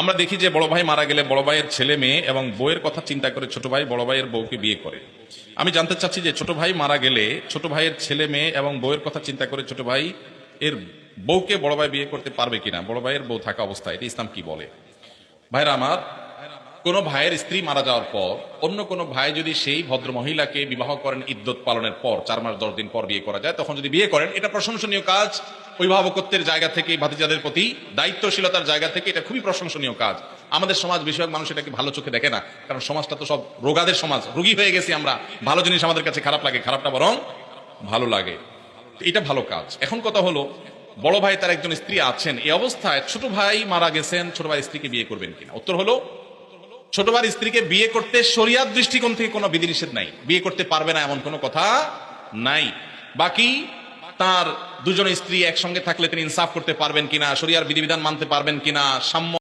আমরা দেখি যে বড় ভাই মারা গেলে বড় ভাইয়ের ছেলে মেয়ে এবং বউয়ের কথা চিন্তা করে ছোট ভাই বড় ভাইয়ের বউকে বিয়ে করে। আমি জানতে চাচ্ছি যে ছোট ভাই মারা গেলে ছোট ভাইয়ের ছেলে মেয়ে এবং বউয়ের কথা চিন্তা করে ছোট ভাই এর বউকে বড় ভাই বিয়ে করতে পারবে কিনা, বড় ভাইয়ের বউ থাকা অবস্থায়, এটা ইসলাম কি বলে? ভাইরা আমার, কোনো ভাইয়ের স্ত্রী মারা যাওয়ার পর অন্য কোনো ভাই যদি সেই ভদ্র মহিলাকে বিবাহ করেন ইদ্যত পালনের পর 4 মাস 10 দিন পর বিয়ে করা যায়, তখন যদি বিয়ে করেন এটা প্রশংসনীয় কাজ। অভিভাবকত্বের জায়গা থেকে, ভাতিজাদের প্রতি দায়িত্বশীলতার জায়গা থেকে এটা খুবই প্রশংসনীয় কাজ। আমাদের সমাজ বেশিরভাগ মানুষ এটাকে ভালো চোখে দেখে না, কারণ সমাজটা তো সব রোগাদের সমাজ, রোগী হয়ে গেছি আমরা। ভালো জিনিস আমাদের কাছে খারাপ লাগে, খারাপটা বরং ভালো লাগে। এটা ভালো কাজ। এখন কথা হলো, বড় ভাই তার একজন স্ত্রী আছেন, এই অবস্থায় ছোট ভাই মারা গেছেন, ছোট ভাই স্ত্রীকে বিয়ে করবেন কিনা? উত্তর হলো, ছোট ভাইয়ের স্ত্রীকে বিয়ে করতে শরিয়াত দৃষ্টিকোণ থেকে কোনো বিধিনিষেধ নাই, বিয়ে করতে পারবে না এমন কোনো কথা নাই। বাকি তার দুজন স্ত্রী একসঙ্গে থাকলে তিনি ইনসাফ করতে পারবেন কিনা, শরিয়ার বিধিবিধান মানতে পারবেন কিনা, সাম্য